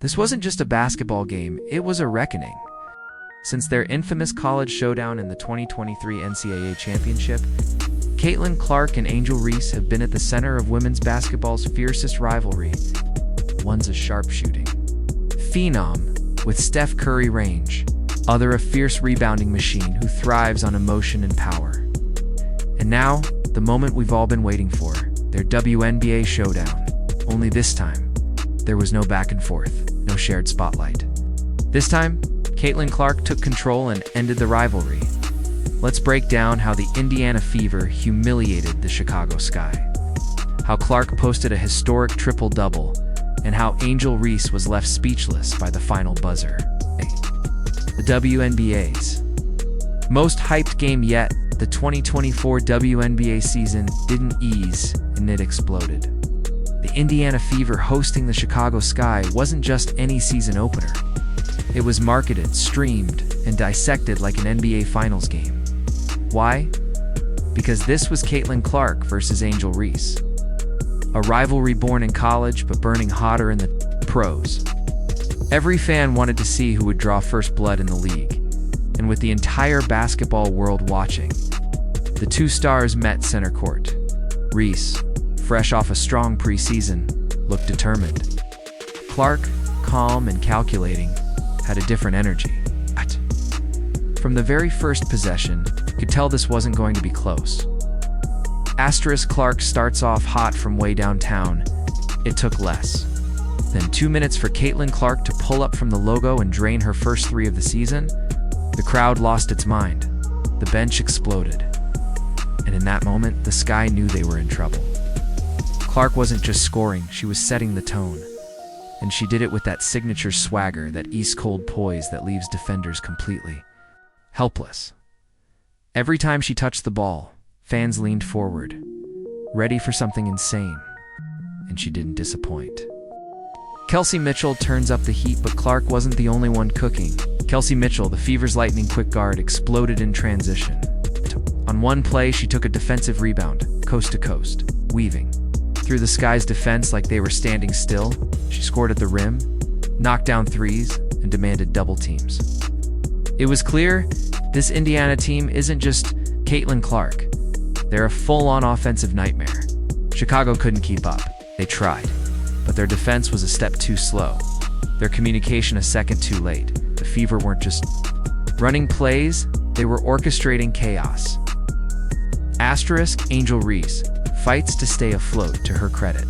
This wasn't just a basketball game, it was a reckoning. Since their infamous college showdown in the 2023 NCAA Championship, Kaitlyn Clark and Angel Reese have been at the center of women's basketball's fiercest rivalry. One's a sharpshooting phenom with Steph Curry range, other a fierce rebounding machine who thrives on emotion and power. And now, the moment we've all been waiting for, their WNBA showdown. Only this time, there was no back and forth, no shared spotlight. This time, Kaitlyn Clark took control and ended the rivalry. Let's break down how the Indiana Fever humiliated the Chicago Sky, how Clark posted a historic triple-double, and how Angel Reese was left speechless by the final buzzer. The WNBA's most hyped game yet, the 2024 WNBA season didn't ease and it exploded. The Indiana Fever hosting the Chicago Sky wasn't just any season opener. It was marketed, streamed, and dissected like an NBA Finals game. Why? Because this was Kaitlyn Clark versus Angel Reese. A rivalry born in college but burning hotter in the pros. Every fan wanted to see who would draw first blood in the league. And with the entire basketball world watching, the two stars met center court. Reese, fresh off a strong preseason, looked determined. Clark, calm and calculating, had a different energy. From the very first possession, you could tell this wasn't going to be close. Clark starts off hot from way downtown. It took less than 2 minutes for Kaitlyn Clark to pull up from the logo and drain her first three of the season. The crowd lost its mind. The bench exploded. And in that moment, the Sky knew they were in trouble. Clark wasn't just scoring, she was setting the tone. And she did it with that signature swagger, that ice-cold poise that leaves defenders completely helpless. Every time she touched the ball, fans leaned forward, ready for something insane. And she didn't disappoint. Kelsey Mitchell turns up the heat, but Clark wasn't the only one cooking. Kelsey Mitchell, the Fever's lightning-quick guard, exploded in transition. On one play, she took a defensive rebound, coast to coast, weaving through the Sky's defense like they were standing still. She scored at the rim, knocked down threes, and demanded double teams. It was clear this Indiana team isn't just Kaitlyn Clark. They're a full-on offensive nightmare. Chicago couldn't keep up. They tried, but their defense was a step too slow. Their communication a second too late. The Fever weren't just running plays, they were orchestrating chaos. Angel Reese fights to stay afloat, to her credit.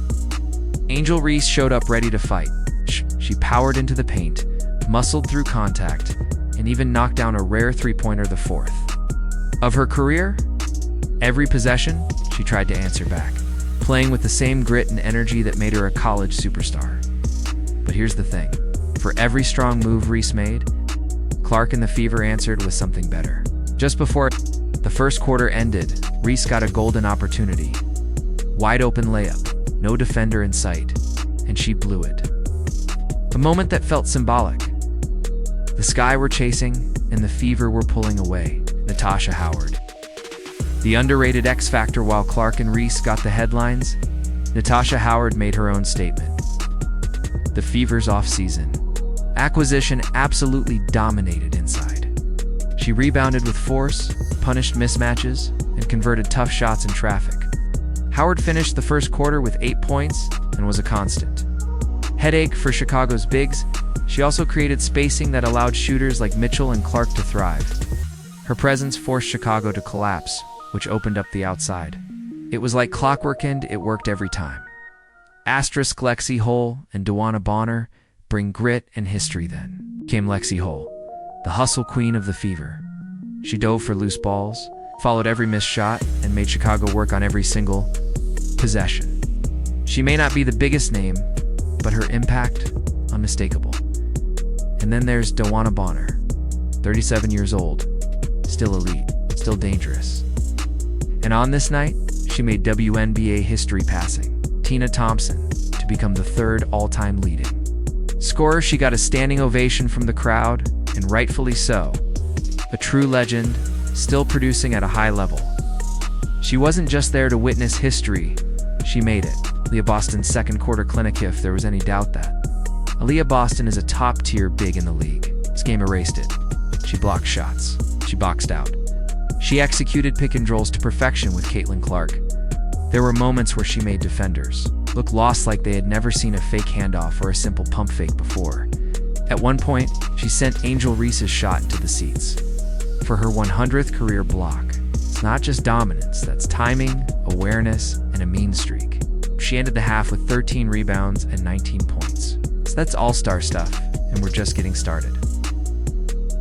Angel Reese showed up ready to fight. She powered into the paint, muscled through contact, and even knocked down a rare three-pointer, the fourth of her career. Every possession, she tried to answer back, playing with the same grit and energy that made her a college superstar. But here's the thing. For every strong move Reese made, Clark and the Fever answered with something better. Just before the first quarter ended, Reese got a golden opportunity. Wide open layup, no defender in sight, and she blew it. A moment that felt symbolic. The Sky were chasing, and the Fever were pulling away. Natasha Howard, the underrated X factor. While Clark and Reese got the headlines, Natasha Howard made her own statement. The Fever's off-season acquisition absolutely dominated inside. She rebounded with force, punished mismatches, and converted tough shots in traffic. Howard finished the first quarter with 8 points and was a constant headache for Chicago's bigs. She also created spacing that allowed shooters like Mitchell and Clark to thrive. Her presence forced Chicago to collapse, which opened up the outside. It was like clockwork, and it worked every time. Lexi Hull and Dewana Bonner bring grit and history. Then came Lexi Hull, the hustle queen of the Fever. She dove for loose balls, followed every missed shot, and made Chicago work on every single possession. She may not be the biggest name, but her impact, unmistakable. And then there's Dewana Bonner, 37 years old, still elite, still dangerous. And on this night, she made WNBA history, passing Tina Thompson to become the third all-time leading scorer. She got a standing ovation from the crowd, and rightfully so. A true legend, still producing at a high level. She wasn't just there to witness history, she made it. Aaliyah Boston's second quarter clinic, if there was any doubt that. Aaliyah Boston is a top-tier big in the league. This game erased it. She blocked shots. She boxed out. She executed pick and rolls to perfection with Kaitlyn Clark. There were moments where she made defenders look lost, like they had never seen a fake handoff or a simple pump fake before. At one point, she sent Angel Reese's shot into the seats. For her 100th career block, it's not just dominance, that's timing, awareness, and a mean streak. She ended the half with 13 rebounds and 19 points. So that's all-star stuff, and we're just getting started.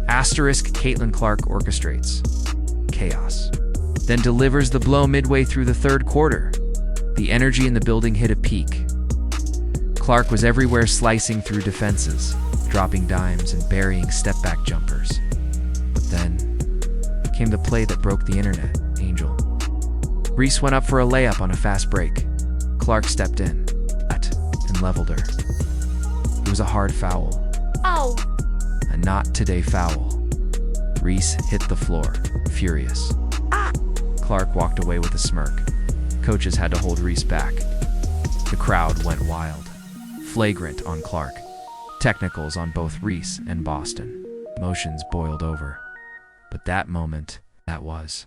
Kaitlyn Clark orchestrates chaos, then delivers the blow midway through the third quarter. The energy in the building hit a peak. Clark was everywhere, slicing through defenses, dropping dimes and burying step-back jumpers. But then came the play that broke the internet. Angel Reese went up for a layup on a fast break. Clark stepped in and leveled her. It was a hard foul. Oh! A not today foul. Reese hit the floor, furious. Clark walked away with a smirk. Coaches had to hold Reese back. The crowd went wild. Flagrant on Clark. Technicals on both Reese and Boston. Emotions boiled over. But that moment, that was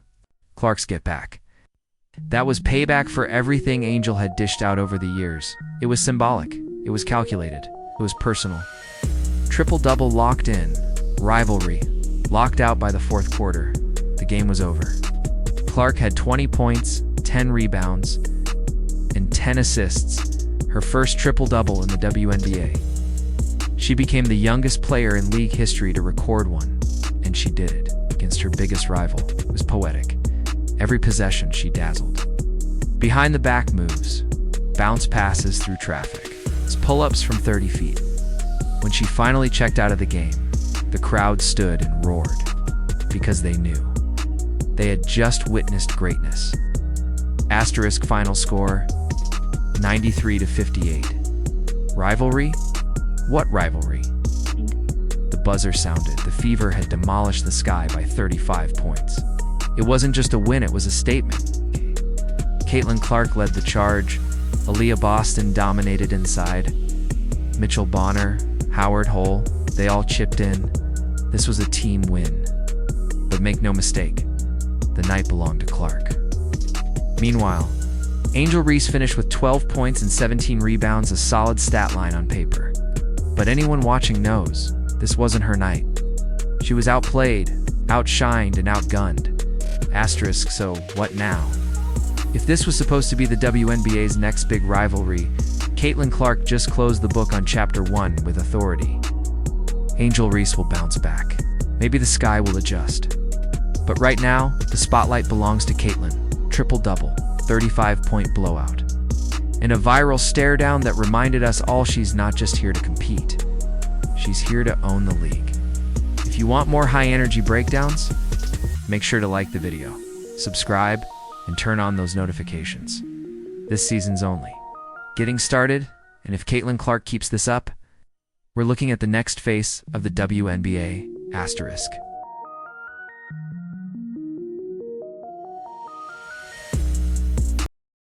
Clark's get back. That was payback for everything Angel had dished out over the years. It was symbolic. It was calculated. It was personal. Triple-double locked in. Rivalry. Locked out by the fourth quarter. The game was over. Clark had 20 points, 10 rebounds, and 10 assists. Her first triple-double in the WNBA. She became the youngest player in league history to record one, and she did it against her biggest rival. It was poetic. Every possession, she dazzled. Behind-the-back moves, bounce passes through traffic, pull-ups from 30 feet. When she finally checked out of the game, the crowd stood and roared because they knew. They had just witnessed greatness. Final score, 93-58. Rivalry? What rivalry? The buzzer sounded. The Fever had demolished the Sky by 35 points. It wasn't just a win, it was a statement. Kaitlyn Clark led the charge. Aaliyah Boston dominated inside. Mitchell Bonner, Howard Hole, they all chipped in. This was a team win. But make no mistake, the night belonged to Clark. Meanwhile, Angel Reese finished with 12 points and 17 rebounds, a solid stat line on paper. But anyone watching knows this wasn't her night. She was outplayed, outshined, and outgunned. So what now? If this was supposed to be the WNBA's next big rivalry, Kaitlyn Clark just closed the book on Chapter 1 with authority. Angel Reese will bounce back. Maybe the sky will adjust. But right now, the spotlight belongs to Kaitlyn. Triple-double, 35-point blowout. And a viral stare-down that reminded us all she's not just here to compete. She's here to own the league. If you want more high-energy breakdowns, make sure to like the video, subscribe, and turn on those notifications. This season's only getting started, and if Kaitlyn Clark keeps this up, we're looking at the next face of the WNBA *.